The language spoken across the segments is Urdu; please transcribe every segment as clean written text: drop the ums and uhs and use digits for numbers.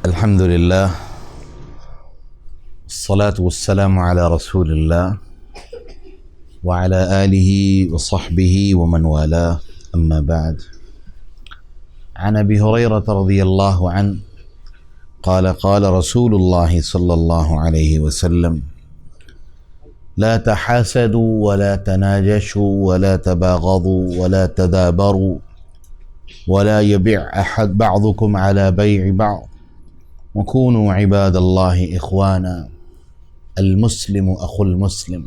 الحمد لله والصلاة والسلام على رسول الله وعلى آله وصحبه ومن والاه أما بعد. عن أبي هريرة رضي الله عنه قال قال رسول الله صلى الله عليه وسلم: لا تحاسدوا ولا تناجشوا ولا تباغضوا ولا تدابروا ولا يبيع أحد بعضكم على بيع بعض وكونوا عباد الله إخوانا المسلم أخو المسلم.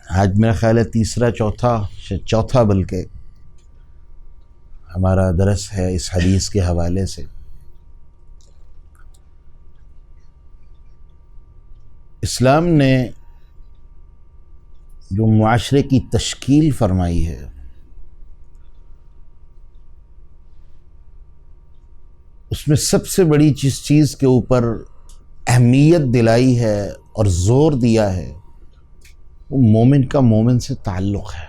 آج میرا خیال ہے تیسرا چوتھا بلکہ ہمارا درس ہے اس حدیث کے حوالے سے. اسلام نے جو معاشرے کی تشکیل فرمائی ہے اس میں سب سے بڑی چیز کے اوپر اہمیت دلائی ہے اور زور دیا ہے وہ مومن کا مومن سے تعلق ہے.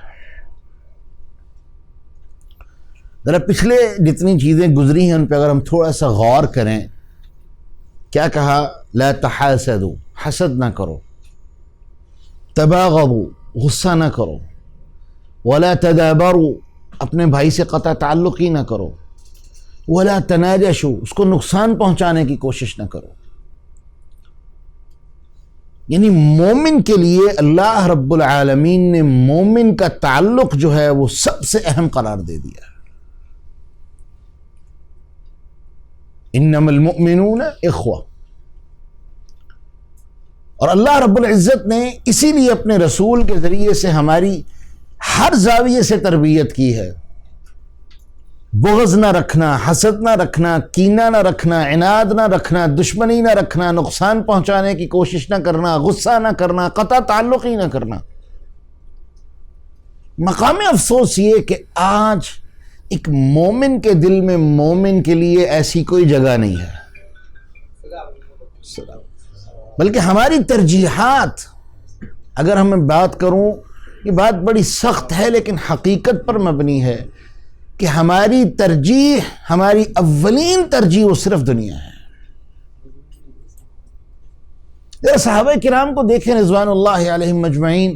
ذرا پچھلے جتنی چیزیں گزری ہیں ان پہ اگر ہم تھوڑا سا غور کریں، کیا کہا؟ لا تحاسدوا، حسد نہ کرو، تباغضوا، غصہ نہ کرو، ولا تدابروا، اپنے بھائی سے قطع تعلق ہی نہ کرو، ولا تناجشوا، اس کو نقصان پہنچانے کی کوشش نہ کرو. یعنی مومن کے لیے اللہ رب العالمین نے مومن کا تعلق جو ہے وہ سب سے اہم قرار دے دیا ہے. انما المؤمنون اخوہ. اور اللہ رب العزت نے اسی لیے اپنے رسول کے ذریعے سے ہماری ہر زاویے سے تربیت کی ہے. بغض نہ رکھنا، حسد نہ رکھنا، کینہ نہ رکھنا، عناد نہ رکھنا، دشمنی نہ رکھنا، نقصان پہنچانے کی کوشش نہ کرنا، غصہ نہ کرنا، قطع تعلق ہی نہ کرنا. مقام افسوس یہ کہ آج ایک مومن کے دل میں مومن کے لیے ایسی کوئی جگہ نہیں ہے، بلکہ ہماری ترجیحات، اگر ہم بات کروں، یہ بات بڑی سخت ہے لیکن حقیقت پر مبنی ہے کہ ہماری ترجیح، ہماری اولین ترجیح وہ صرف دنیا ہے. صحابہ کرام کو دیکھیں رضوان اللہ علیہم مجمعین،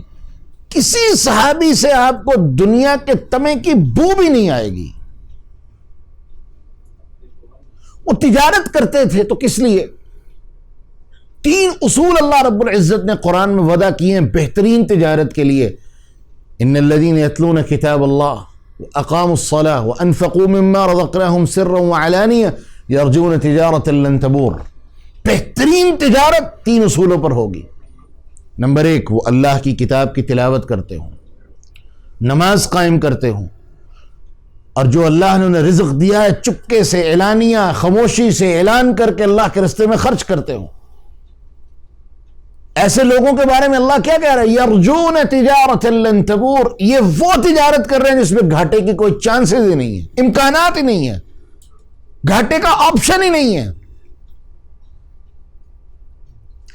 کسی صحابی سے آپ کو دنیا کے تمے کی بو بھی نہیں آئے گی. وہ تجارت کرتے تھے تو کس لیے؟ 3 اصول اللہ رب العزت نے قرآن میں وضع کیے ہیں بہترین تجارت کے لیے. ان الذین یتلون کتاب اللہ اقاموا الصلاة وانفقوا مما رزقناهم سرا وعلانیہ یرجون تجارۃ لن تبور. بہترین تجارت 3 اصولوں پر ہوگی. نمبر 1، وہ اللہ کی کتاب کی تلاوت کرتے ہوں، نماز قائم کرتے ہوں، اور جو اللہ نے انہیں رزق دیا ہے چپکے سے، اعلانیہ، خاموشی سے اعلان کر کے اللہ کے راستے میں خرچ کرتے ہوں. ایسے لوگوں کے بارے میں اللہ کیا کہہ رہا ہے؟ یرجون تجارۃ لن تبور. یہ وہ تجارت کر رہے ہیں جس میں گھاٹے کی کوئی چانسز ہی نہیں ہے، امکانات ہی نہیں ہے، گھاٹے کا آپشن ہی نہیں ہے.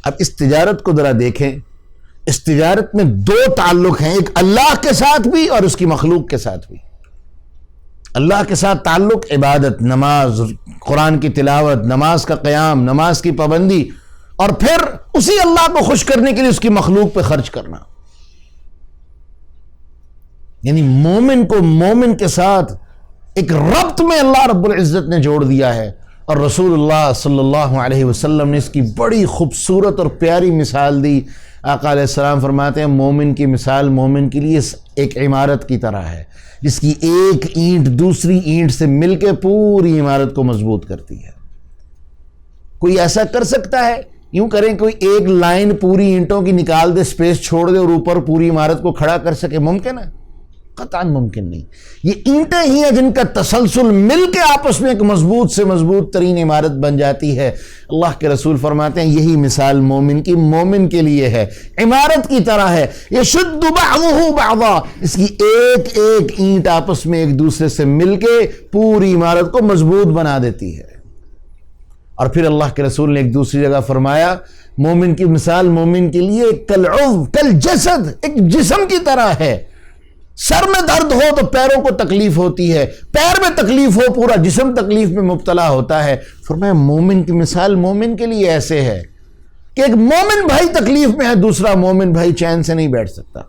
اب اس تجارت کو ذرا دیکھیں. اس تجارت میں 2 تعلق ہیں، ایک اللہ کے ساتھ بھی اور اس کی مخلوق کے ساتھ بھی. اللہ کے ساتھ تعلق عبادت، نماز، قرآن کی تلاوت، نماز کا قیام، نماز کی پابندی، اور پھر اسی اللہ کو خوش کرنے کے لیے اس کی مخلوق پہ خرچ کرنا. یعنی مومن کو مومن کے ساتھ ایک ربط میں اللہ رب العزت نے جوڑ دیا ہے. اور رسول اللہ صلی اللہ علیہ وسلم نے اس کی بڑی خوبصورت اور پیاری مثال دی. آقا علیہ السلام فرماتے ہیں مومن کی مثال مومن کے لیے ایک عمارت کی طرح ہے جس کی ایک اینٹ دوسری اینٹ سے مل کے پوری عمارت کو مضبوط کرتی ہے. کوئی ایسا کر سکتا ہے؟ یوں کریں کوئی ایک لائن پوری اینٹوں کی نکال دے، سپیس چھوڑ دے اور اوپر پوری عمارت کو کھڑا کر سکے؟ ممکن ہے؟ قطعاً ممکن نہیں. یہ اینٹیں ہی ہیں جن کا تسلسل مل کے آپس میں ایک مضبوط سے مضبوط ترین عمارت بن جاتی ہے. اللہ کے رسول فرماتے ہیں یہی مثال مومن کی مومن کے لیے ہے، عمارت کی طرح ہے. یشد بعضہ بعضا، اس کی ایک ایک اینٹ آپس میں ایک دوسرے سے مل کے پوری عمارت کو مضبوط بنا دیتی ہے. اور پھر اللہ کے رسول نے ایک دوسری جگہ فرمایا مومن کی مثال مومن کے لیے کالعضو کالجسد، ایک جسم کی طرح ہے. سر میں درد ہو تو پیروں کو تکلیف ہوتی ہے، پیر میں تکلیف ہو پورا جسم تکلیف میں مبتلا ہوتا ہے۔ فرمایا مومن کی مثال مومن کے لیے ایسے ہے کہ ایک مومن بھائی تکلیف میں ہے، دوسرا مومن بھائی چین سے نہیں بیٹھ سکتا۔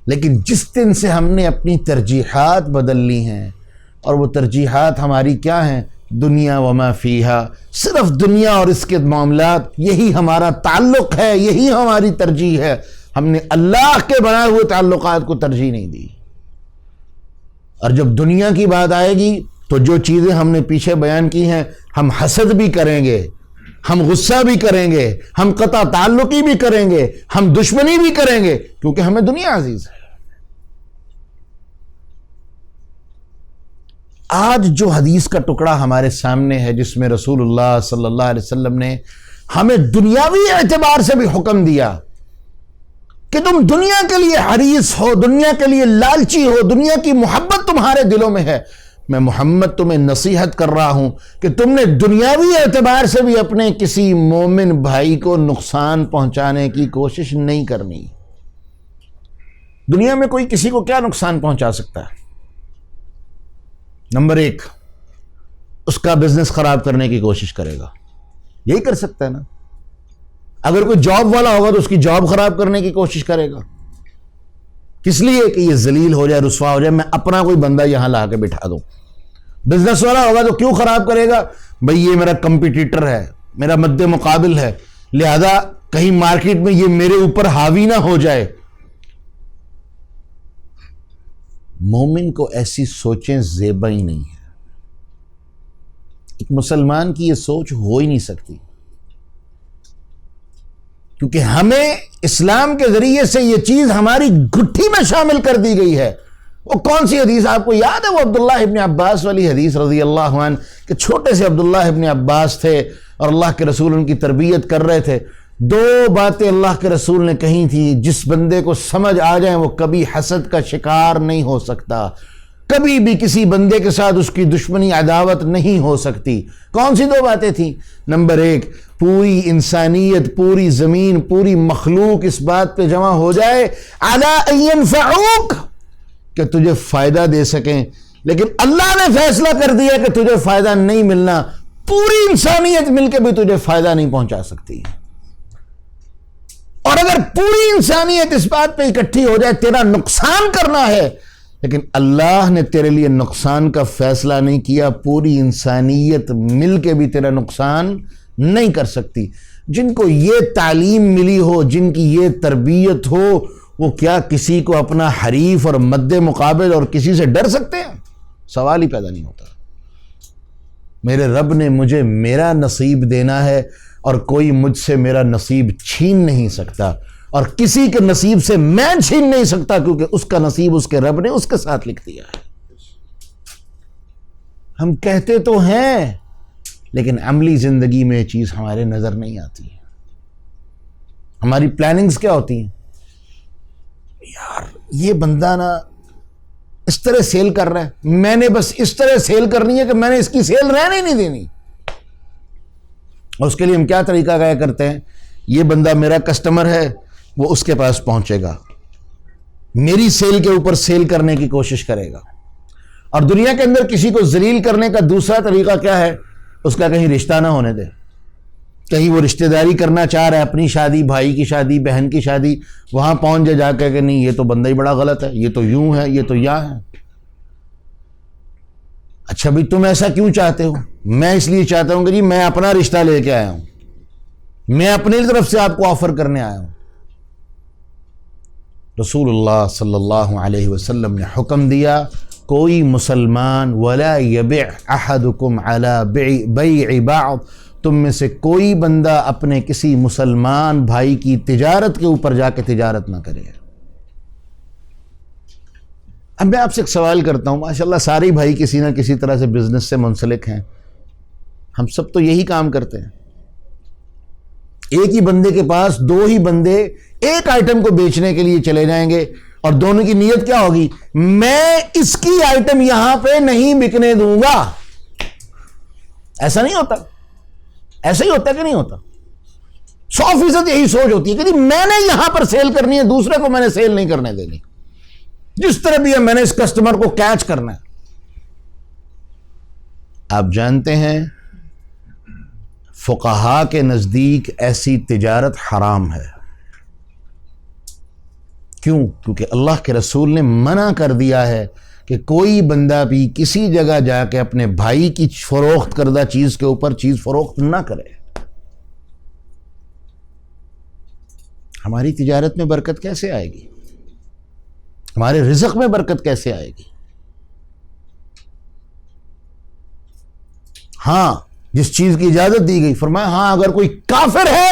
لیکن جس دن سے ہم نے اپنی ترجیحات بدل لی ہیں، اور وہ ترجیحات ہماری کیا ہیں؟ دنیا وما فیہا، صرف دنیا اور اس کے معاملات، یہی ہمارا تعلق ہے، یہی ہماری ترجیح ہے۔ ہم نے اللہ کے بنائے ہوئے تعلقات کو ترجیح نہیں دی۔ اور جب دنیا کی بات آئے گی تو جو چیزیں ہم نے پیچھے بیان کی ہیں، ہم حسد بھی کریں گے، ہم غصہ بھی کریں گے، ہم قطع تعلقی بھی کریں گے، ہم دشمنی بھی کریں گے، کیونکہ ہمیں دنیا عزیز ہے۔ آج جو حدیث کا ٹکڑا ہمارے سامنے ہے، جس میں رسول اللہ صلی اللہ علیہ وسلم نے ہمیں دنیاوی اعتبار سے بھی حکم دیا کہ تم دنیا کے لیے حریص ہو، دنیا کے لیے لالچی ہو، دنیا کی محبت تمہارے دلوں میں ہے، میں محمد تمہیں نصیحت کر رہا ہوں کہ تم نے دنیاوی اعتبار سے بھی اپنے کسی مومن بھائی کو نقصان پہنچانے کی کوشش نہیں کرنی۔ دنیا میں کوئی کسی کو کیا نقصان پہنچا سکتا ہے؟ نمبر 1، اس کا بزنس خراب کرنے کی کوشش کرے گا، یہی کر سکتا ہے نا۔ اگر کوئی جاب والا ہوگا تو اس کی جاب خراب کرنے کی کوشش کرے گا، کس لیے؟ کہ یہ ذلیل ہو جائے، رسوا ہو جائے، میں اپنا کوئی بندہ یہاں لا کے بٹھا دوں۔ بزنس والا ہوگا تو کیوں خراب کرے گا؟ بھئی یہ میرا کمپیٹیٹر ہے، میرا مد مقابل ہے، لہذا کہیں مارکیٹ میں یہ میرے اوپر حاوی نہ ہو جائے۔ مومن کو ایسی سوچیں زیبا ہی نہیں ہے، ایک مسلمان کی یہ سوچ ہو ہی نہیں سکتی، کیونکہ ہمیں اسلام کے ذریعے سے یہ چیز ہماری گٹھی میں شامل کر دی گئی ہے۔ وہ کون سی حدیث آپ کو یاد ہے؟ وہ عبداللہ ابن عباس والی حدیث رضی اللہ عنہ، کہ چھوٹے سے عبداللہ ابن عباس تھے اور اللہ کے رسول ان کی تربیت کر رہے تھے۔ 2 باتیں اللہ کے رسول نے کہی تھی، جس بندے کو سمجھ آ جائیں وہ کبھی حسد کا شکار نہیں ہو سکتا، کبھی بھی کسی بندے کے ساتھ اس کی دشمنی عداوت نہیں ہو سکتی۔ کون سی 2 باتیں تھیں؟ نمبر 1، پوری انسانیت، پوری زمین، پوری مخلوق اس بات پہ جمع ہو جائے علی ان ینفعوک، کہ تجھے فائدہ دے سکیں، لیکن اللہ نے فیصلہ کر دیا کہ تجھے فائدہ نہیں ملنا، پوری انسانیت مل کے بھی تجھے فائدہ نہیں پہنچا سکتی۔ اور اگر پوری انسانیت اس بات پہ اکٹھی ہو جائے تیرا نقصان کرنا ہے، لیکن اللہ نے تیرے لیے نقصان کا فیصلہ نہیں کیا، پوری انسانیت مل کے بھی تیرا نقصان نہیں کر سکتی۔ جن کو یہ تعلیم ملی ہو، جن کی یہ تربیت ہو، وہ کیا کسی کو اپنا حریف اور مد مقابل اور کسی سے ڈر سکتے ہیں؟ سوال ہی پیدا نہیں ہوتا۔ میرے رب نے مجھے میرا نصیب دینا ہے اور کوئی مجھ سے میرا نصیب چھین نہیں سکتا، اور کسی کے نصیب سے میں چھین نہیں سکتا، کیونکہ اس کا نصیب اس کے رب نے اس کے ساتھ لکھ دیا ہے۔ ہم کہتے تو ہیں لیکن عملی زندگی میں یہ چیز ہمارے نظر نہیں آتی ہے۔ ہماری پلاننگز کیا ہوتی ہیں؟ یار یہ بندہ نا اس طرح سیل کر رہا ہے، میں نے بس اس طرح سیل کرنی ہے کہ میں نے اس کی سیل رہنے نہیں دینی۔ اور اس کے لیے ہم کیا طریقہ کیا کرتے ہیں؟ یہ بندہ میرا کسٹمر ہے، وہ اس کے پاس پہنچے گا، میری سیل کے اوپر سیل کرنے کی کوشش کرے گا۔ اور دنیا کے اندر کسی کو ذلیل کرنے کا دوسرا طریقہ کیا ہے؟ اس کا کہیں رشتہ نہ ہونے دے، کہیں وہ رشتہ داری کرنا چاہ رہا ہے، اپنی شادی، بھائی کی شادی، بہن کی شادی، وہاں پہنچ جا کے کہ نہیں یہ تو بندہ ہی بڑا غلط ہے، یہ تو یوں ہے، یہ تو یا ہے۔ اچھا بھی تم ایسا کیوں چاہتے ہو؟ میں اس لیے چاہتا ہوں کہ جی میں اپنا رشتہ لے کے آیا ہوں، میں اپنی طرف سے آپ کو آفر کرنے آیا ہوں۔ رسول اللہ صلی اللہ علیہ وسلم نے حکم دیا، کوئی مسلمان ولا یبع احدکم علی بیع بعض، تم میں سے کوئی بندہ اپنے کسی مسلمان بھائی کی تجارت کے اوپر جا کے تجارت نہ کرے۔ اب میں آپ سے ایک سوال کرتا ہوں، ماشاءاللہ سارے بھائی کسی نہ کسی طرح سے بزنس سے منسلک ہیں، ہم سب تو یہی کام کرتے ہیں۔ ایک ہی بندے کے پاس 2 ہی بندے ایک آئٹم کو بیچنے کے لیے چلے جائیں گے، اور دونوں کی نیت کیا ہوگی؟ میں اس کی آئٹم یہاں پہ نہیں بکنے دوں گا۔ ایسا نہیں ہوتا؟ ایسا ہی ہوتا کہ نہیں ہوتا؟ 100% یہی سوچ ہوتی ہے کہ جی میں نے یہاں پر سیل کرنی ہے، دوسرے کو میں نے سیل نہیں کرنے دینی۔ جس طرح بھی ہے میں نے اس کسٹمر کو کیچ کرنا ہے۔ آپ جانتے ہیں فقہاء کے نزدیک ایسی تجارت حرام ہے۔ کیوں؟ کیونکہ اللہ کے رسول نے منع کر دیا ہے کہ کوئی بندہ بھی کسی جگہ جا کے اپنے بھائی کی فروخت کردہ چیز کے اوپر چیز فروخت نہ کرے۔ ہماری تجارت میں برکت کیسے آئے گی؟ ہمارے رزق میں برکت کیسے آئے گی؟ ہاں، جس چیز کی اجازت دی گئی، فرمایا ہاں اگر کوئی کافر ہے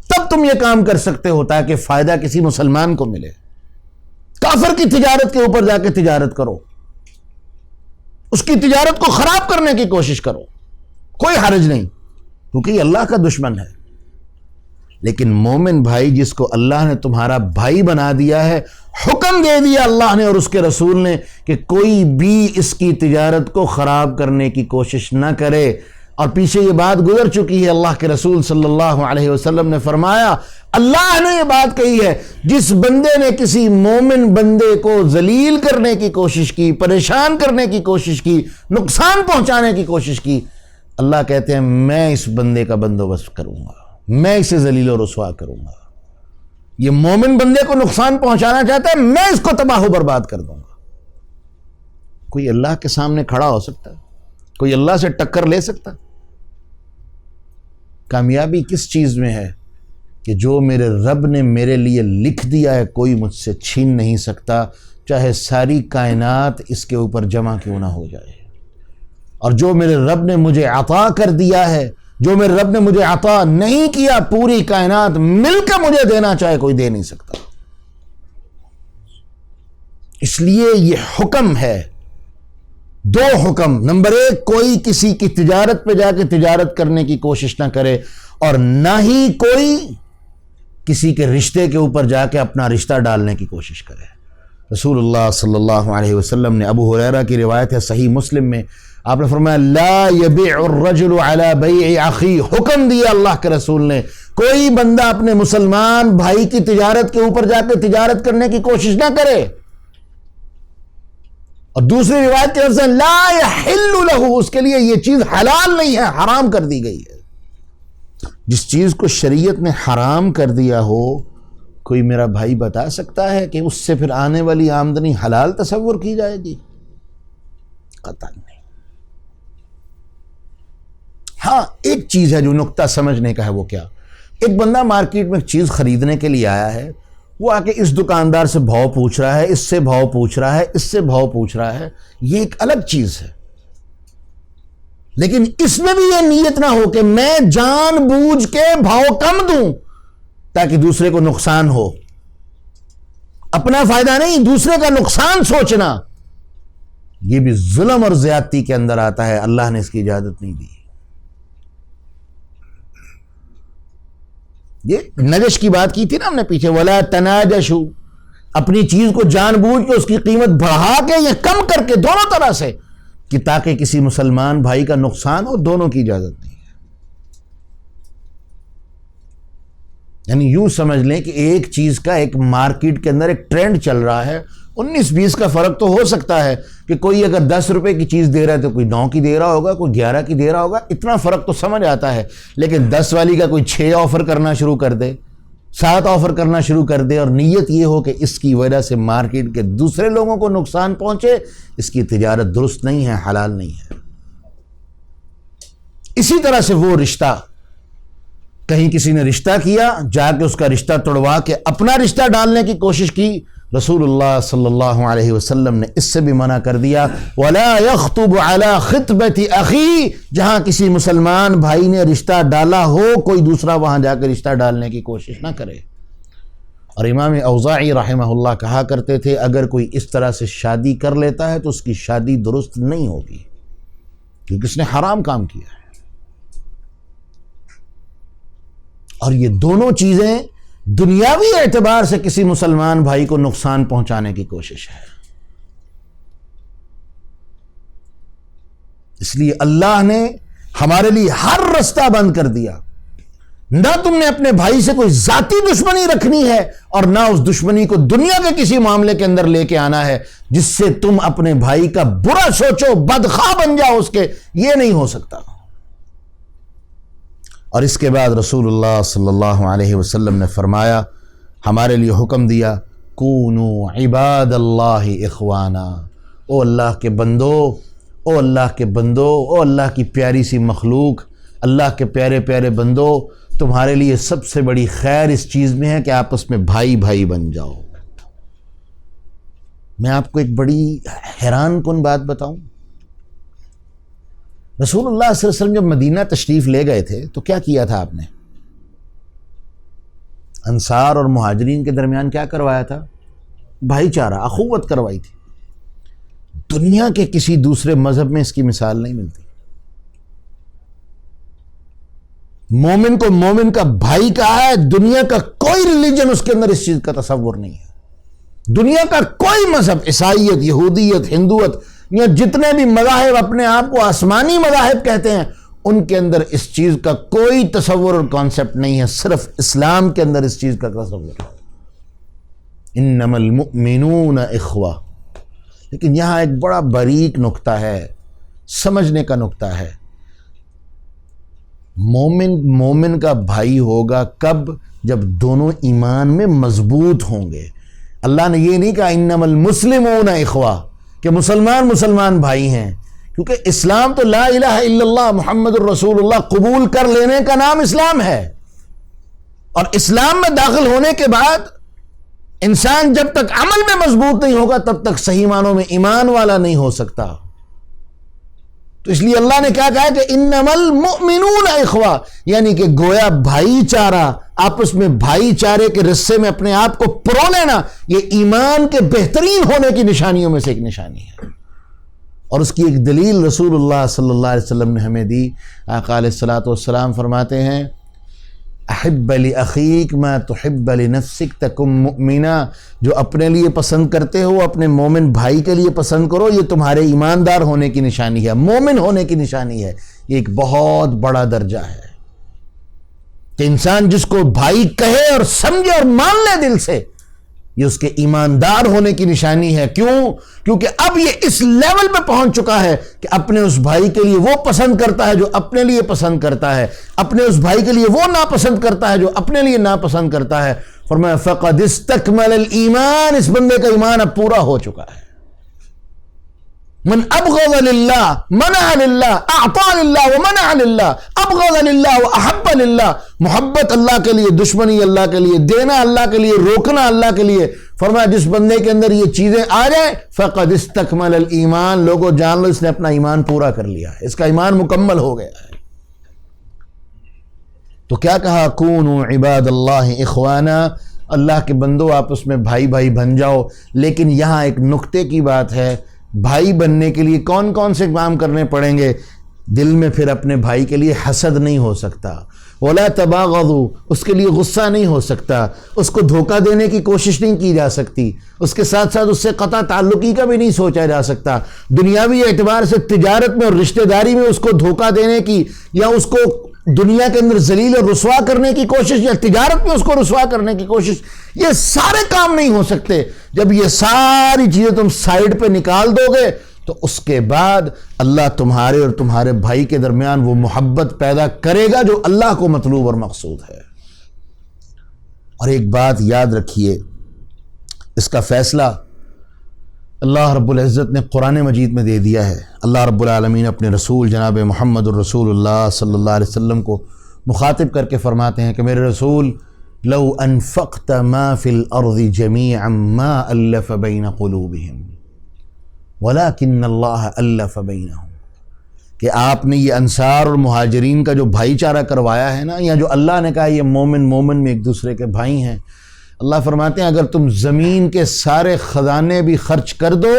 تب تم یہ کام کر سکتے ہو تاکہ فائدہ کسی مسلمان کو ملے۔ کافر کی تجارت کے اوپر جا کے تجارت کرو، اس کی تجارت کو خراب کرنے کی کوشش کرو، کوئی حرج نہیں، کیونکہ یہ اللہ کا دشمن ہے۔ لیکن مومن بھائی جس کو اللہ نے تمہارا بھائی بنا دیا ہے، حکم دے دیا اللہ نے اور اس کے رسول نے کہ کوئی بھی اس کی تجارت کو خراب کرنے کی کوشش نہ کرے۔ اور پیچھے یہ بات گزر چکی ہے، اللہ کے رسول صلی اللہ علیہ وسلم نے فرمایا، اللہ نے یہ بات کہی ہے، جس بندے نے کسی مومن بندے کو ذلیل کرنے کی کوشش کی، پریشان کرنے کی کوشش کی، نقصان پہنچانے کی کوشش کی، اللہ کہتے ہیں میں اس بندے کا بندوبست کروں گا، میں اسے ذلیل و رسوا کروں گا۔ یہ مومن بندے کو نقصان پہنچانا چاہتا ہے، میں اس کو تباہ و برباد کر دوں گا۔ کوئی اللہ کے سامنے کھڑا ہو سکتا ہے؟ کوئی اللہ سے ٹکر لے سکتا؟ کامیابی کس چیز میں ہے کہ جو میرے رب نے میرے لیے لکھ دیا ہے کوئی مجھ سے چھین نہیں سکتا، چاہے ساری کائنات اس کے اوپر جمع کیوں نہ ہو جائے۔ اور جو میرے رب نے مجھے عطا کر دیا ہے، جو میرے رب نے مجھے عطا نہیں کیا، پوری کائنات مل کے مجھے دینا چاہے کوئی دے نہیں سکتا۔ اس لیے یہ حکم ہے، دو حکم۔ نمبر ایک، کوئی کسی کی تجارت پہ جا کے تجارت کرنے کی کوشش نہ کرے، اور نہ ہی کوئی کسی کے رشتے کے اوپر جا کے اپنا رشتہ ڈالنے کی کوشش کرے۔ رسول اللہ صلی اللہ علیہ وسلم نے، ابو ہریرہ کی روایت ہے صحیح مسلم میں، آپ نے فرمایا لا یبیع الرجل علی بیع اخی، حکم دیا اللہ کے رسول نے کوئی بندہ اپنے مسلمان بھائی کی تجارت کے اوپر جا کے تجارت کرنے کی کوشش نہ کرے۔ اور دوسری روایت کے لفظ ہے لا یحل لہ، اس کے لیے یہ چیز حلال نہیں ہے، حرام کر دی گئی ہے۔ جس چیز کو شریعت نے حرام کر دیا ہو، کوئی میرا بھائی بتا سکتا ہے کہ اس سے پھر آنے والی آمدنی حلال تصور کی جائے گی؟ قطعا نہیں۔ ہاں ایک چیز ہے جو نقطہ سمجھنے کا ہے، وہ کیا؟ ایک بندہ مارکیٹ میں چیز خریدنے کے لیے آیا ہے، وہ آ کے اس دکاندار سے بھاؤ پوچھ رہا ہے، اس سے بھاؤ پوچھ رہا ہے، اس سے بھاؤ پوچھ رہا ہے، یہ ایک الگ چیز ہے۔ لیکن اس میں بھی یہ نیت نہ ہو کہ میں جان بوجھ کے بھاؤ کم دوں تاکہ دوسرے کو نقصان ہو، اپنا فائدہ نہیں دوسرے کا نقصان سوچنا، یہ بھی ظلم اور زیادتی کے اندر آتا ہے، اللہ نے اس کی اجازت نہیں دی۔ یہ نجش کی بات کی تھی نا ہم نے پیچھے، ولا تناجشوا، اپنی چیز کو جان بوجھ کے اس کی قیمت بڑھا کے یا کم کر کے، دونوں طرح سے، کہ تاکہ کسی مسلمان بھائی کا نقصان ہو، دونوں کی اجازت نہیں ہے۔ یعنی یوں سمجھ لیں کہ ایک چیز کا ایک مارکیٹ کے اندر ایک ٹرینڈ چل رہا ہے، 19-20 کا فرق تو ہو سکتا ہے کہ کوئی اگر 10 روپے کی چیز دے رہا ہے تو کوئی 9 کی دے رہا ہوگا، کوئی 11 کی دے رہا ہوگا، اتنا فرق تو سمجھ آتا ہے۔ لیکن 10 والی کا کوئی 6 آفر کرنا شروع کر دے، 7 آفر کرنا شروع کر دے، اور نیت یہ ہو کہ اس کی وجہ سے مارکیٹ کے دوسرے لوگوں کو نقصان پہنچے، اس کی تجارت درست نہیں ہے، حلال نہیں ہے۔ اسی طرح سے وہ رشتہ، کہیں کسی نے رشتہ کیا، جا کے اس کا رشتہ توڑوا کے اپنا رشتہ ڈالنے کی کوشش کی، رسول اللہ صلی اللہ علیہ وسلم نے اس سے بھی منع کر دیا۔ وَلَا يَخْطُبُ عَلَى خِطْبَةِ أَخِي، جہاں کسی مسلمان بھائی نے رشتہ ڈالا ہو، کوئی دوسرا وہاں جا کے رشتہ ڈالنے کی کوشش نہ کرے۔ اور امام اوزاعی رحمہ اللہ کہا کرتے تھے، اگر کوئی اس طرح سے شادی کر لیتا ہے تو اس کی شادی درست نہیں ہوگی، کیونکہ اس نے حرام کام کیا ہے۔ اور یہ دونوں چیزیں دنیاوی اعتبار سے کسی مسلمان بھائی کو نقصان پہنچانے کی کوشش ہے۔ اس لیے اللہ نے ہمارے لیے ہر رستہ بند کر دیا۔ نہ تم نے اپنے بھائی سے کوئی ذاتی دشمنی رکھنی ہے اور نہ اس دشمنی کو دنیا کے کسی معاملے کے اندر لے کے آنا ہے جس سے تم اپنے بھائی کا برا سوچو، بدخواہ بن جاؤ اس کے، یہ نہیں ہو سکتا۔ اور اس کے بعد رسول اللہ صلی اللہ علیہ وسلم نے فرمایا، ہمارے لیے حکم دیا، کونوا عباد اللہ اخوانا، او اللہ کے بندو، او اللہ کے بندو، او اللہ کی پیاری سی مخلوق، اللہ کے پیارے پیارے بندو، تمہارے لیے سب سے بڑی خیر اس چیز میں ہے کہ آپس میں بھائی بھائی بن جاؤ۔ میں آپ کو ایک بڑی حیران کن بات بتاؤں، رسول اللہ صلی اللہ علیہ وسلم جب مدینہ تشریف لے گئے تھے تو کیا کیا تھا آپ نے؟ انصار اور مہاجرین کے درمیان کیا کروایا تھا؟ بھائی چارہ، اخوت کروائی تھی۔ دنیا کے کسی دوسرے مذہب میں اس کی مثال نہیں ملتی۔ مومن کو مومن کا بھائی کہا ہے، دنیا کا کوئی ریلیجن اس کے اندر اس چیز کا تصور نہیں ہے۔ دنیا کا کوئی مذہب، عیسائیت، یہودیت، ہندوت یا جتنے بھی مذاہب اپنے آپ کو آسمانی مذاہب کہتے ہیں، ان کے اندر اس چیز کا کوئی تصور اور کانسیپٹ نہیں ہے، صرف اسلام کے اندر اس چیز کا تصور ہے۔ انما المؤمنون اخوہ۔ لیکن یہاں ایک بڑا باریک نقطہ ہے، سمجھنے کا نقطہ ہے۔ مومن کا بھائی ہوگا کب؟ جب دونوں ایمان میں مضبوط ہوں گے۔ اللہ نے یہ نہیں کہا انما المسلمون اخوہ کہ مسلمان بھائی ہیں، کیونکہ اسلام تو لا الہ الا اللہ محمد الرسول اللہ قبول کر لینے کا نام اسلام ہے، اور اسلام میں داخل ہونے کے بعد انسان جب تک عمل میں مضبوط نہیں ہوگا تب تک صحیح معنوں میں ایمان والا نہیں ہو سکتا۔ تو اس لیے اللہ نے کیا کہا کہ انما المؤمنون اخوہ، یعنی کہ گویا بھائی چارہ، آپس میں بھائی چارے کے رسے میں اپنے آپ کو پرو لینا، یہ ایمان کے بہترین ہونے کی نشانیوں میں سے ایک نشانی ہے۔ اور اس کی ایک دلیل رسول اللہ صلی اللہ علیہ وسلم نے ہمیں دی۔ آقا علیہ الصلوۃ والسلام فرماتے ہیں، احب لاخیک ما تحب لنفسک تکن مؤمنا، جو اپنے لیے پسند کرتے ہو اپنے مومن بھائی کے لیے پسند کرو، یہ تمہارے ایماندار ہونے کی نشانی ہے، مومن ہونے کی نشانی ہے۔ یہ ایک بہت بڑا درجہ ہے کہ انسان جس کو بھائی کہے اور سمجھے اور مان لے دل سے، یہ اس کے ایماندار ہونے کی نشانی ہے۔ کیوں؟ کیونکہ اب یہ اس لیول پہ پہنچ چکا ہے کہ اپنے اس بھائی کے لیے وہ پسند کرتا ہے جو اپنے لیے پسند کرتا ہے، اپنے اس بھائی کے لیے وہ ناپسند کرتا ہے جو اپنے لیے ناپسند کرتا ہے۔ فرمایا فقد استکمل الایمان، اس بندے کا ایمان اب پورا ہو چکا ہے۔ من ابغض للہ منع للہ اعطا للہ ومنع للہ، ابغض للہ واحب للہ، محبت اللہ کے لیے، دشمنی اللہ کے لیے، دینا اللہ کے لیے، روکنا اللہ کے لیے۔ فرمایا جس بندے کے اندر یہ چیزیں آ جائیں فقد استکمل الایمان، لوگوں جان لو اس نے اپنا ایمان پورا کر لیا ہے، اس کا ایمان مکمل ہو گیا ہے۔ تو کیا کہا؟ کونوا عباد اللہ اخوانا، اللہ کے بندو آپس میں بھائی بھائی بن جاؤ۔ لیکن یہاں ایک نقطے کی بات ہے، بھائی بننے کے لیے کون کون سے کام کرنے پڑیں گے؟ دل میں پھر اپنے بھائی کے لیے حسد نہیں ہو سکتا، ولا تباغضوا، اس کے لیے غصہ نہیں ہو سکتا، اس کو دھوکہ دینے کی کوشش نہیں کی جا سکتی، اس کے ساتھ ساتھ اس سے قطع تعلقی کا بھی نہیں سوچا جا سکتا، دنیاوی اعتبار سے تجارت میں اور رشتہ داری میں اس کو دھوکہ دینے کی یا اس کو دنیا کے اندر ذلیل اور رسوا کرنے کی کوشش یا تجارت میں اس کو رسوا کرنے کی کوشش، یہ سارے کام نہیں ہو سکتے۔ جب یہ ساری چیزیں تم سائیڈ پہ نکال دو گے تو اس کے بعد اللہ تمہارے اور تمہارے بھائی کے درمیان وہ محبت پیدا کرے گا جو اللہ کو مطلوب اور مقصود ہے۔ اور ایک بات یاد رکھیے، اس کا فیصلہ اللہ رب العزت نے قرآن مجید میں دے دیا ہے۔ اللہ رب العالمین اپنے رسول جناب محمد الرسول اللہ صلی اللہ علیہ وسلم کو مخاطب کر کے فرماتے ہیں کہ میرے رسول، لو انفقت ما فی الارض جميعا ما الف بین قلوبہم ولکن اللہ الف بینہم، کہ آپ نے یہ انصار اور مہاجرین کا جو بھائی چارہ کروایا ہے نا، یا جو اللہ نے کہا یہ مومن میں ایک دوسرے کے بھائی ہیں، اللہ فرماتے ہیں اگر تم زمین کے سارے خزانے بھی خرچ کر دو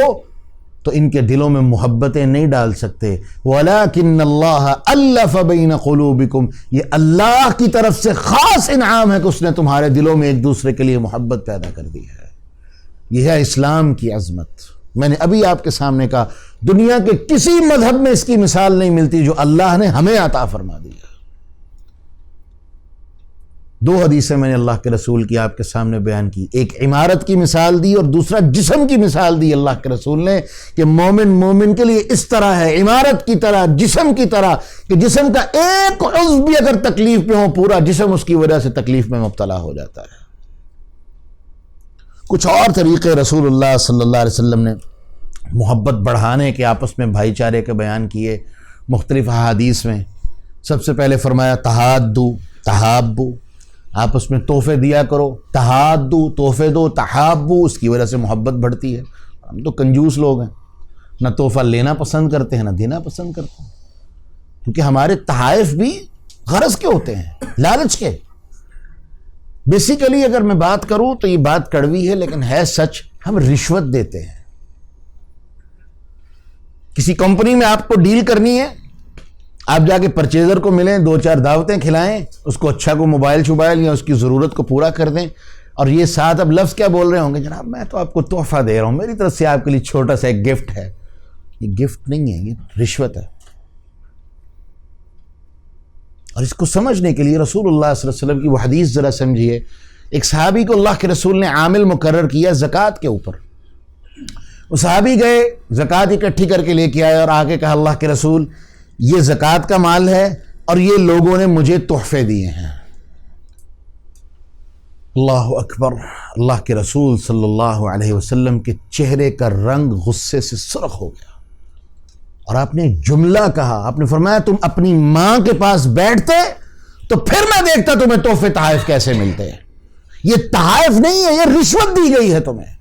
تو ان کے دلوں میں محبتیں نہیں ڈال سکتے۔ وَلَكِنَّ اللَّهَ أَلَّفَ بَيْنَ قُلُوبِكُمْ، یہ اللہ کی طرف سے خاص انعام ہے کہ اس نے تمہارے دلوں میں ایک دوسرے کے لیے محبت پیدا کر دی ہے۔ یہ ہے اسلام کی عظمت۔ میں نے ابھی آپ کے سامنے کہا دنیا کے کسی مذہب میں اس کی مثال نہیں ملتی جو اللہ نے ہمیں عطا فرما دی ہے۔ دو حدیثیں میں نے اللہ کے رسول کی آپ کے سامنے بیان کی، ایک عمارت کی مثال دی اور دوسرا جسم کی مثال دی اللہ کے رسول نے کہ مومن کے لیے اس طرح ہے، عمارت کی طرح، جسم کی طرح، کہ جسم کا ایک عضو بھی اگر تکلیف میں ہو پورا جسم اس کی وجہ سے تکلیف میں مبتلا ہو جاتا ہے۔ کچھ اور طریقے رسول اللہ صلی اللہ علیہ وسلم نے محبت بڑھانے کے، آپس میں بھائی چارے کے بیان کیے مختلف احادیث میں۔ سب سے پہلے فرمایا تحادو تحابو، آپس میں تحفے دیا کرو، تحادو تحفے دو، تحابو اس کی وجہ سے محبت بڑھتی ہے۔ ہم تو کنجوس لوگ ہیں، نہ تحفہ لینا پسند کرتے ہیں نہ دینا پسند کرتے ہیں، کیونکہ ہمارے تحائف بھی غرض کے ہوتے ہیں، لالچ کے۔ بیسیکلی اگر میں بات کروں تو یہ بات کڑوی ہے لیکن ہے سچ، ہم رشوت دیتے ہیں۔ کسی کمپنی میں آپ کو ڈیل کرنی ہے، آپ جا کے پرچیزر کو ملیں، دو چار دعوتیں کھلائیں، اس کو اچھا کو موبائل شوبائل یا اس کی ضرورت کو پورا کر دیں، اور یہ ساتھ اب لفظ کیا بول رہے ہوں گے، جناب میں تو آپ کو تحفہ دے رہا ہوں، میری طرف سے آپ کے لیے چھوٹا سا ایک گفٹ ہے۔ یہ گفٹ نہیں ہے، یہ رشوت ہے۔ اور اس کو سمجھنے کے لیے رسول اللہ صلی اللہ علیہ وسلم کی وہ حدیث ذرا سمجھیے۔ ایک صحابی کو اللہ کے رسول نے عامل مقرر کیا زکوٰۃ کے اوپر۔ وہ صحابی گئے، زکوٰۃ اکٹھی کر کے لے کے آئے اور آگے کہا اللہ کے رسول یہ زکوٰۃ کا مال ہے اور یہ لوگوں نے مجھے تحفے دیے ہیں۔ اللہ اکبر! اللہ کے رسول صلی اللہ علیہ وسلم کے چہرے کا رنگ غصے سے سرخ ہو گیا، اور آپ نے جملہ کہا، آپ نے فرمایا تم اپنی ماں کے پاس بیٹھتے تو پھر میں دیکھتا تمہیں تحفے تحائف کیسے ملتے ہیں۔ یہ تحائف نہیں ہے، یہ رشوت دی گئی ہے تمہیں۔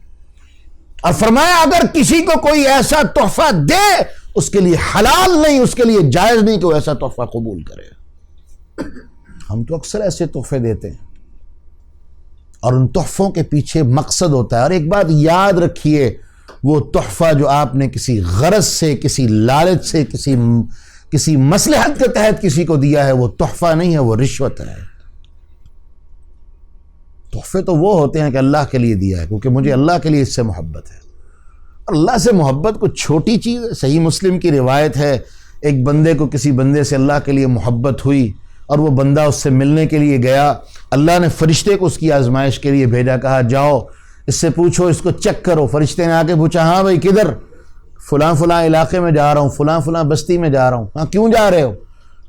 اور فرمایا اگر کسی کو کوئی ایسا تحفہ دے اس کے لیے حلال نہیں، اس کے لیے جائز نہیں کہ وہ ایسا تحفہ قبول کرے۔ ہم تو اکثر ایسے تحفے دیتے ہیں اور ان تحفوں کے پیچھے مقصد ہوتا ہے۔ اور ایک بات یاد رکھیے، وہ تحفہ جو آپ نے کسی غرض سے، کسی لالچ سے، کسی مصلحت کے تحت کسی کو دیا ہے، وہ تحفہ نہیں ہے، وہ رشوت ہے۔ تحفے تو وہ ہوتے ہیں کہ اللہ کے لیے دیا ہے، کیونکہ مجھے اللہ کے لیے اس سے محبت ہے۔ اللہ سے محبت کو چھوٹی چیز ہے۔ صحیح مسلم کی روایت ہے، ایک بندے کو کسی بندے سے اللہ کے لیے محبت ہوئی اور وہ بندہ اس سے ملنے کے لیے گیا، اللہ نے فرشتے کو اس کی آزمائش کے لیے بھیجا، کہا جاؤ اس سے پوچھو، اس کو چیک کرو۔ فرشتے نے آ کے پوچھا ہاں بھائی کدھر؟ فلاں فلاں علاقے میں جا رہا ہوں، فلاں فلاں بستی میں جا رہا ہوں۔ ہاں کیوں جا رہے ہو؟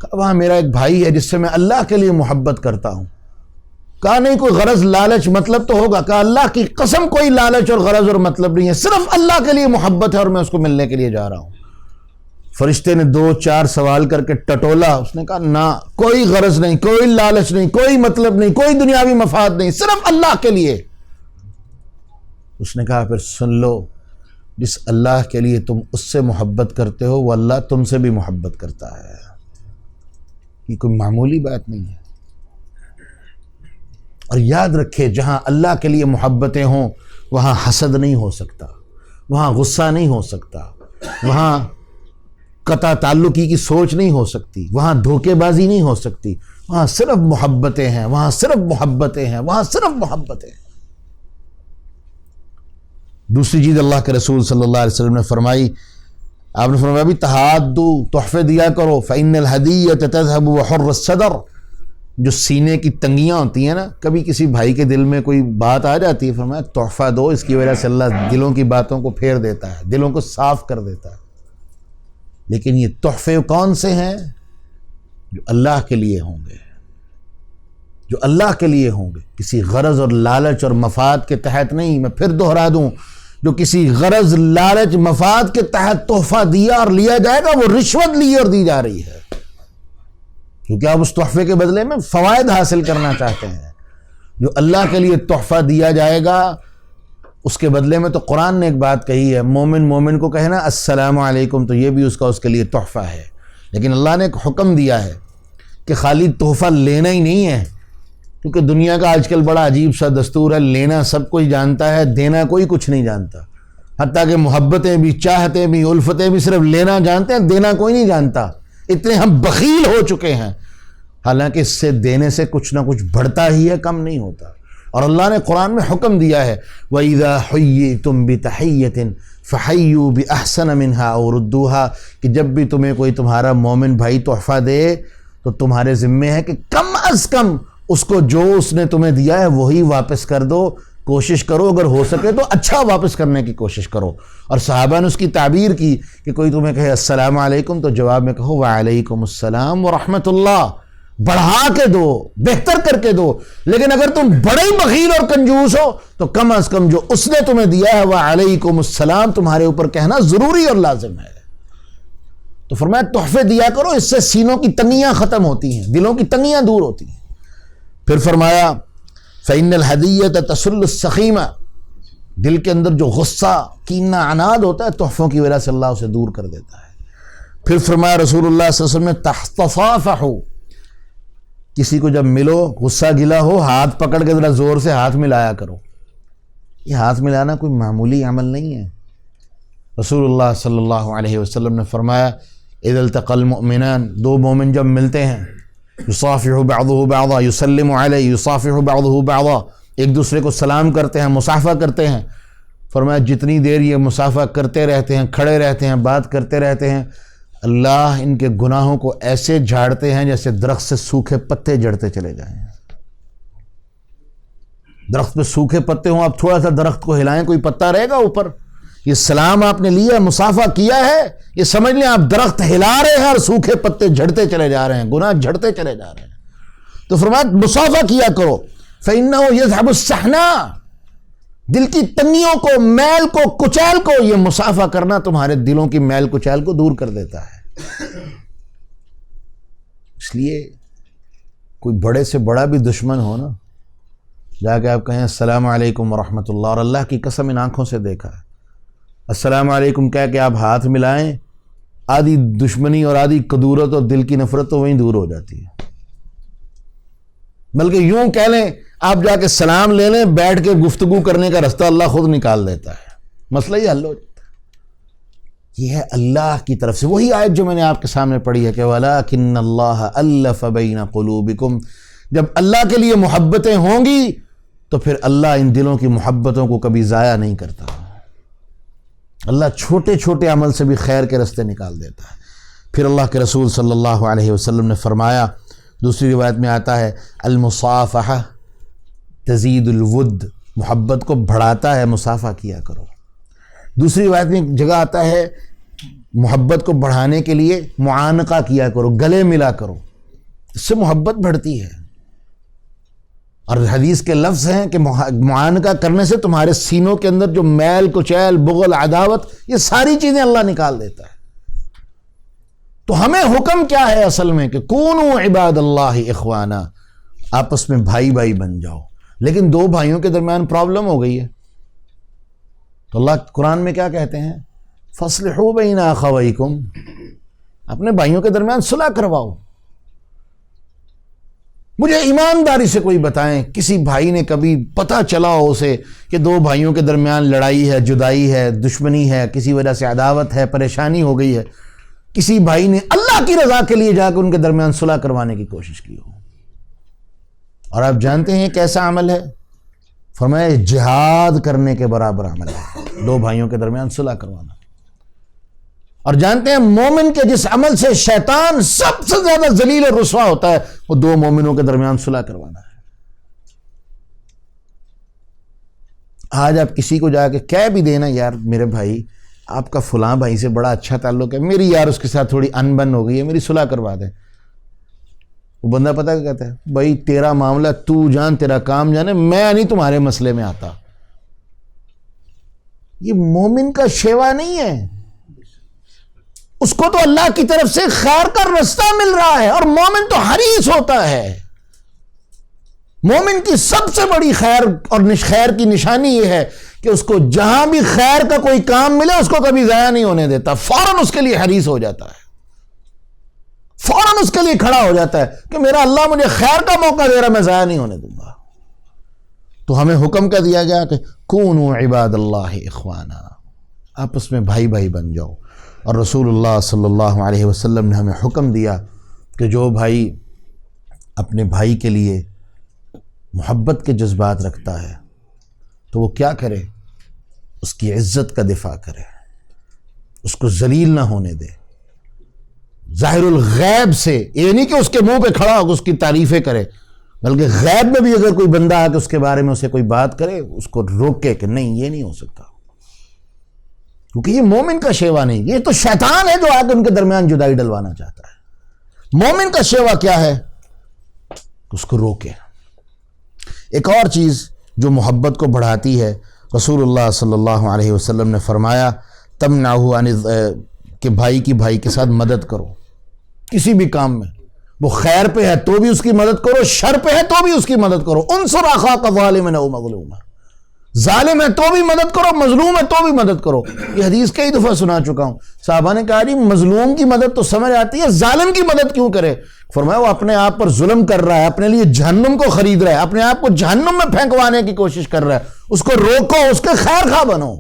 کہا وہاں میرا ایک بھائی ہے جس سے میں اللہ کے لیے محبت کرتا ہوں۔ کہا نہیں کوئی غرض لالچ مطلب تو ہوگا؟ کہا اللہ کی قسم کوئی لالچ اور غرض اور مطلب نہیں ہے، صرف اللہ کے لیے محبت ہے اور میں اس کو ملنے کے لیے جا رہا ہوں۔ فرشتے نے دو چار سوال کر کے ٹٹولا، اس نے کہا نہ کوئی غرض نہیں، کوئی لالچ نہیں، کوئی مطلب نہیں، کوئی دنیاوی مفاد نہیں، صرف اللہ کے لیے۔ اس نے کہا پھر سن لو، جس اللہ کے لیے تم اس سے محبت کرتے ہو وہ اللہ تم سے بھی محبت کرتا ہے۔ یہ کوئی معمولی بات نہیں ہے۔ اور یاد رکھے جہاں اللہ کے لیے محبتیں ہوں وہاں حسد نہیں ہو سکتا، وہاں غصہ نہیں ہو سکتا، وہاں قطع تعلقی کی سوچ نہیں ہو سکتی، وہاں دھوکے بازی نہیں ہو سکتی، وہاں صرف محبتیں ہیں، وہاں صرف محبتیں ہیں، وہاں صرف محبتیں ہیں۔ دوسری چیز اللہ کے رسول صلی اللہ علیہ وسلم نے فرمائی، آپ نے فرمایا بھی تحادو تحفے دیا کرو، فإن الہدیۃ تذهب وحر الصدر۔ جو سینے کی تنگیاں ہوتی ہیں نا، کبھی کسی بھائی کے دل میں کوئی بات آ جاتی ہے، فرمایا تحفہ دو، اس کی وجہ سے اللہ دلوں کی باتوں کو پھیر دیتا ہے، دلوں کو صاف کر دیتا ہے۔ لیکن یہ تحفے کون سے ہیں؟ جو اللہ کے لیے ہوں گے، جو اللہ کے لیے ہوں گے، کسی غرض اور لالچ اور مفاد کے تحت نہیں۔ میں پھر دہرا دوں، جو کسی غرض لالچ مفاد کے تحت تحفہ دیا اور لیا جائے گا وہ رشوت لی اور دی جا رہی ہے، کیونکہ آپ اس تحفے کے بدلے میں فوائد حاصل کرنا چاہتے ہیں۔ جو اللہ کے لیے تحفہ دیا جائے گا اس کے بدلے میں تو قرآن نے ایک بات کہی ہے، مومن کو کہنا السلام علیکم، تو یہ بھی اس کے لیے تحفہ ہے۔ لیکن اللہ نے ایک حکم دیا ہے کہ خالی تحفہ لینا ہی نہیں ہے، کیونکہ دنیا کا آج کل بڑا عجیب سا دستور ہے، لینا سب کوئی جانتا ہے، دینا کوئی کچھ نہیں جانتا۔ حتیٰ کہ محبتیں بھی، چاہتیں بھی، الفتیں بھی صرف لینا جانتے ہیں، دینا کوئی نہیں جانتا۔ اتنے ہم بخیل ہو چکے ہیں، حالانکہ اس سے دینے سے کچھ نہ کچھ بڑھتا ہی ہے، کم نہیں ہوتا۔ اور اللہ نے قرآن میں حکم دیا ہے وَإِذَا حُيِّيتُم بِتَحِيَّةٍ فَحَيُّوا بِأَحْسَنَ مِنْهَا أَوْ رُدُّوهَا، کہ جب بھی تمہیں کوئی تمہارا مومن بھائی تحفہ دے تو تمہارے ذمے ہے کہ کم از کم اس کو جو اس نے تمہیں دیا ہے وہی واپس کر دو. کوشش کرو اگر ہو سکے تو اچھا واپس کرنے کی کوشش کرو. اور صحابہ نے اس کی تعبیر کی کہ کوئی تمہیں کہے السلام علیکم تو جواب میں کہو وعلیکم السلام ورحمۃ اللہ. بڑھا کے دو, بہتر کر کے دو. لیکن اگر تم بڑے ہی بخیل اور کنجوس ہو تو کم از کم جو اس نے تمہیں دیا ہے وعلیکم السلام تمہارے اوپر کہنا ضروری اور لازم ہے. تو فرمایا تحفے دیا کرو, اس سے سینوں کی تنگیاں ختم ہوتی ہیں, دلوں کی تنگیاں دور ہوتی ہیں. پھر فرمایا فَإِنَّ الْهَدِيَّةَ تَسُلُّ السَّخِيمَ, دل کے اندر جو غصہ کینہ عناد ہوتا ہے تحفوں کی وجہ سے اللہ اسے دور کر دیتا ہے. پھر فرمایا رسول اللہ صلی اللہ علیہ وسلم نے تَحْتَصَافَحُ, کسی کو جب ملو غصہ گلا ہو ہاتھ پکڑ کے ذرا زور سے ہاتھ ملایا کرو. یہ ہاتھ ملانا کوئی معمولی عمل نہیں ہے. رسول اللہ صلی اللہ علیہ وسلم نے فرمایا اذا التقى المؤمنان, دو مومن جب ملتے ہیں یصافح بعضه بعضا یسلم علیہ یصافح بعضه بعضا, ایک دوسرے کو سلام کرتے ہیں, مصافحہ کرتے ہیں. فرمایا جتنی دیر یہ مصافحہ کرتے رہتے ہیں, کھڑے رہتے ہیں, بات کرتے رہتے ہیں, اللہ ان کے گناہوں کو ایسے جھاڑتے ہیں جیسے درخت سے سوکھے پتے جڑتے چلے جائیں. درخت پہ سوکھے پتے ہوں, آپ تھوڑا سا درخت کو ہلائیں کوئی پتا رہے گا اوپر؟ یہ سلام آپ نے لیا, مصافحہ کیا ہے, یہ سمجھ لیں آپ درخت ہلا رہے ہیں اور سوکھے پتے جھڑتے چلے جا رہے ہیں, گناہ جھڑتے چلے جا رہے ہیں. تو فرمایا مصافحہ کیا کرو. فَإِنَّهُ يَذْهَبُ السَّحْنَاءَ, دل کی تنگیوں کو, میل کو, کچیل کو, یہ مصافحہ کرنا تمہارے دلوں کی میل کچیل کو دور کر دیتا ہے. اس لیے کوئی بڑے سے بڑا بھی دشمن ہو نا, جا کے آپ کہیں السلام علیکم ورحمۃ اللہ, اور اللہ کی قسم ان آنکھوں سے دیکھا ہے, السلام علیکم کہہ کے آپ ہاتھ ملائیں, آدھی دشمنی اور آدھی کدورت اور دل کی نفرت تو وہیں دور ہو جاتی ہے. بلکہ یوں کہہ لیں آپ جا کے سلام لے لیں, بیٹھ کے گفتگو کرنے کا رستہ اللہ خود نکال دیتا ہے, مسئلہ ہی حل ہو جاتا ہے. یہ ہے اللہ کی طرف سے وہی آیت جو میں نے آپ کے سامنے پڑھی ہے کہ وَلَٰكِنَّ اللَّهَ أَلَّفَ بَيْنَ قُلُوبِكُمْ, جب اللہ کے لیے محبتیں ہوں گی تو پھر اللہ ان دلوں کی محبتوں کو کبھی ضائع نہیں کرتا. اللہ چھوٹے چھوٹے عمل سے بھی خیر کے رستے نکال دیتا ہے. پھر اللہ کے رسول صلی اللہ علیہ وسلم نے فرمایا, دوسری روایت میں آتا ہے المصافحہ تزید الود, محبت کو بڑھاتا ہے, مصافحہ کیا کرو. دوسری روایت میں ایک جگہ آتا ہے محبت کو بڑھانے کے لیے معانقہ کیا کرو, گلے ملا کرو, اس سے محبت بڑھتی ہے. اور حدیث کے لفظ ہیں کہ معانقہ کرنے سے تمہارے سینوں کے اندر جو میل کچیل بغل عداوت یہ ساری چیزیں اللہ نکال دیتا ہے. تو ہمیں حکم کیا ہے اصل میں کہ کونوا عباد اللہ اخوانا, آپس میں بھائی بھائی بن جاؤ. لیکن دو بھائیوں کے درمیان پرابلم ہو گئی ہے تو اللہ قرآن میں کیا کہتے ہیں فَاصْلِحُوا بَيْنَ أَخَوَيْكُمْ, اپنے بھائیوں کے درمیان صلح کرواؤ. مجھے ایمانداری سے کوئی بتائیں کسی بھائی نے کبھی پتہ چلا ہو اسے کہ دو بھائیوں کے درمیان لڑائی ہے, جدائی ہے, دشمنی ہے, کسی وجہ سے عداوت ہے, پریشانی ہو گئی ہے, کسی بھائی نے اللہ کی رضا کے لیے جا کے ان کے درمیان صلح کروانے کی کوشش کی ہو؟ اور آپ جانتے ہیں کیسا عمل ہے؟ فرمایا جہاد کرنے کے برابر عمل ہے دو بھائیوں کے درمیان صلح کروانا. اور جانتے ہیں مومن کے جس عمل سے شیطان سب سے زیادہ ذلیل اور رسوا ہوتا ہے وہ دو مومنوں کے درمیان صلح کروانا ہے. آج آپ کسی کو جا کے کہہ بھی دینا یار میرے بھائی آپ کا فلاں بھائی سے بڑا اچھا تعلق ہے, میری یار اس کے ساتھ تھوڑی انبن ہو گئی ہے, میری صلح کروا دیں. وہ بندہ پتہ کیا کہتا ہے, بھائی تیرا معاملہ تو جان, تیرا کام جانے, میں نہیں تمہارے مسئلے میں آتا. یہ مومن کا شیوا نہیں ہے, اس کو تو اللہ کی طرف سے خیر کا رستہ مل رہا ہے. اور مومن تو حریص ہوتا ہے. مومن کی سب سے بڑی خیر اور خیر کی نشانی یہ ہے کہ اس کو جہاں بھی خیر کا کوئی کام ملے اس کو کبھی ضائع نہیں ہونے دیتا, فوراً اس کے لیے حریص ہو جاتا ہے, فوراً اس کے لیے کھڑا ہو جاتا ہے کہ میرا اللہ مجھے خیر کا موقع دے رہا, میں ضائع نہیں ہونے دوں گا. تو ہمیں حکم کیا دیا گیا کہ کونوا عباد اللہ اخوانا, آپس میں بھائی بھائی بن جاؤ. اور رسول اللہ صلی اللہ علیہ وسلم نے ہمیں حکم دیا کہ جو بھائی اپنے بھائی کے لیے محبت کے جذبات رکھتا ہے تو وہ کیا کرے, اس کی عزت کا دفاع کرے, اس کو ذلیل نہ ہونے دے. ظاہر الغیب سے, یہ نہیں کہ اس کے منہ پہ کھڑا ہو اس کی تعریفیں کرے, بلکہ غیب میں بھی اگر کوئی بندہ آ کے اس کے بارے میں اسے کوئی بات کرے اس کو روکے کہ نہیں یہ نہیں ہو سکتا، کیونکہ یہ مومن کا شیوا نہیں، یہ تو شیطان ہے جو آ کے ان کے درمیان جدائی ڈلوانا چاہتا ہے۔ مومن کا شیوا کیا ہے؟ اس کو روکے۔ ایک اور چیز جو محبت کو بڑھاتی ہے، رسول اللہ صلی اللہ علیہ وسلم نے فرمایا تمنعہ عن کہ بھائی کی بھائی کے ساتھ مدد کرو کسی بھی کام میں، وہ خیر پہ ہے تو بھی اس کی مدد کرو، شر پہ ہے تو بھی اس کی مدد کرو۔ انصر اخاک ظالما او مظلوما، ظالم ہے تو بھی مدد کرو، مظلوم ہے تو بھی مدد کرو۔ یہ حدیث کئی دفعہ سنا چکا ہوں، صحابہ نے کہا جی مظلوم کی مدد تو سمجھ آتی ہے، ظالم کی مدد کیوں کرے؟ فرمایا وہ اپنے آپ پر ظلم کر رہا ہے، اپنے لیے جہنم کو خرید رہا ہے، اپنے آپ کو جہنم میں پھینکوانے کی کوشش کر رہا ہے، اس کو روکو، اس کے خیر خواہ بنو۔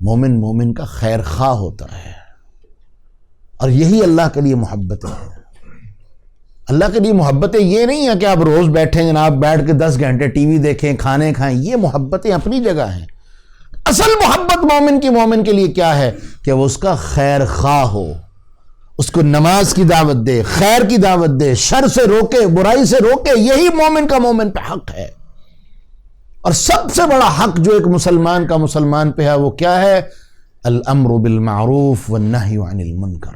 مومن کا خیر خواہ ہوتا ہے، اور یہی اللہ کے لیے محبتیں ہیں۔ اللہ کے لیے محبتیں یہ نہیں ہے کہ آپ روز بیٹھیں جناب، بیٹھ کے 10 گھنٹے ٹی وی دیکھیں، کھانے کھائیں، یہ محبتیں اپنی جگہ ہیں۔ اصل محبت مومن کے لیے کیا ہے کہ وہ اس کا خیر خواہ ہو، اس کو نماز کی دعوت دے، خیر کی دعوت دے، شر سے روکے، برائی سے روکے، یہی مومن پہ حق ہے۔ اور سب سے بڑا حق جو ایک مسلمان پہ ہے وہ کیا ہے؟ الامر بالمعروف والنہی عن المنکر،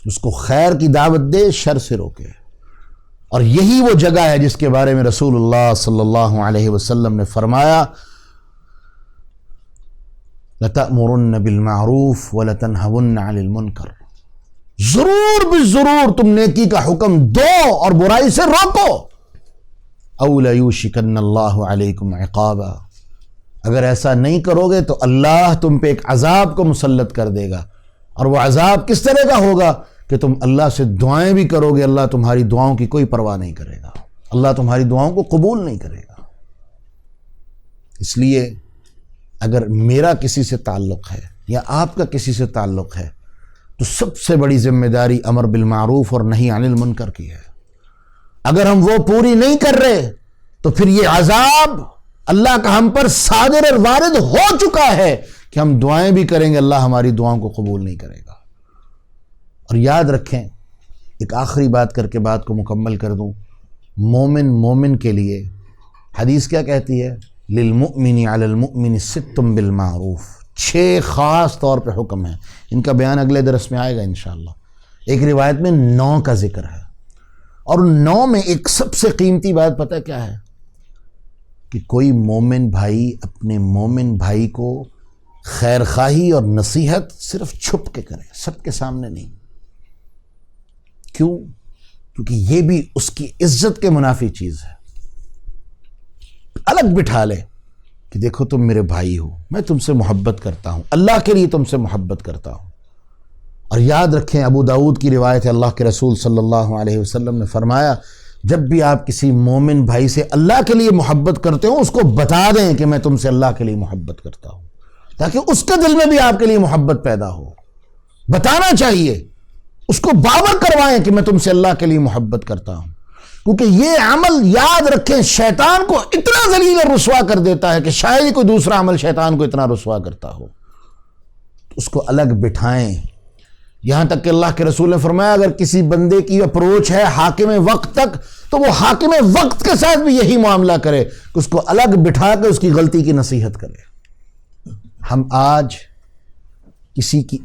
اس کو خیر کی دعوت دے، شر سے روکے۔ اور یہی وہ جگہ ہے جس کے بارے میں رسول اللہ صلی اللہ علیہ وسلم نے فرمایا لَتَأْمُرُنَّ بِالْمَعْرُوفِ وَلَتَنْهَوُنَّ عَنِ الْمُنْكَرِ، ضرور بالضرور تم نیکی کا حکم دو اور برائی سے روکو۔ أَوْ لَيُوشِكَنَّ اللَّهُ عَلَيْكُمْ عِقَابًا، اگر ایسا نہیں کرو گے تو اللہ تم پہ ایک عذاب کو مسلط کر دے گا، اور وہ عذاب کس طرح کا ہوگا کہ تم اللہ سے دعائیں بھی کرو گے، اللہ تمہاری دعاؤں کی کوئی پرواہ نہیں کرے گا، اللہ تمہاری دعاؤں کو قبول نہیں کرے گا۔ اس لیے اگر میرا کسی سے تعلق ہے یا آپ کا کسی سے تعلق ہے تو سب سے بڑی ذمہ داری امر بالمعروف اور نہی عن المنکر کی ہے۔ اگر ہم وہ پوری نہیں کر رہے تو پھر یہ عذاب اللہ کا ہم پر صادر اور وارد ہو چکا ہے کہ ہم دعائیں بھی کریں گے، اللہ ہماری دعاؤں کو قبول نہیں کرے گا۔ اور یاد رکھیں، ایک آخری بات کر کے بات کو مکمل کر دوں، مومن کے لیے حدیث کیا کہتی ہے؟ للمؤمن علی المؤمن ست بالمعروف، 6 خاص طور پہ حکم ہیں، ان کا بیان اگلے درس میں آئے گا انشاءاللہ۔ ایک روایت میں 9 کا ذکر ہے، اور 9 میں ایک سب سے قیمتی بات پتہ کیا ہے؟ کہ کوئی مومن بھائی اپنے مومن بھائی کو خیر خواہی اور نصیحت صرف چھپ کے کرے، سب کے سامنے نہیں۔ کیوں؟ کیونکہ یہ بھی اس کی عزت کے منافی چیز ہے۔ الگ بٹھا لے کہ دیکھو تم میرے بھائی ہو، میں تم سے محبت کرتا ہوں، اللہ کے لیے تم سے محبت کرتا ہوں۔ اور یاد رکھیں، ابو داؤد کی روایت ہے، اللہ کے رسول صلی اللہ علیہ وسلم نے فرمایا جب بھی آپ کسی مومن بھائی سے اللہ کے لیے محبت کرتے ہو اس کو بتا دیں کہ میں تم سے اللہ کے لیے محبت کرتا ہوں، تاکہ اس کے دل میں بھی آپ کے لیے محبت پیدا ہو۔ بتانا چاہیے، اس کو باور کروائیں کہ میں تم سے اللہ کے لیے محبت کرتا ہوں، کیونکہ یہ عمل یاد رکھیں شیطان کو اتنا ذلیل اور رسوا کر دیتا ہے کہ شاید ہی کوئی دوسرا عمل شیطان کو اتنا رسوا کرتا ہو۔ اس کو الگ بٹھائیں، یہاں تک کہ اللہ کے رسول نے فرمایا اگر کسی بندے کی اپروچ ہے حاکم وقت تک تو وہ حاکم وقت کے ساتھ بھی یہی معاملہ کرے کہ اس کو الگ بٹھا کے اس کی غلطی کی نصیحت کرے۔ ہم آج کسی کی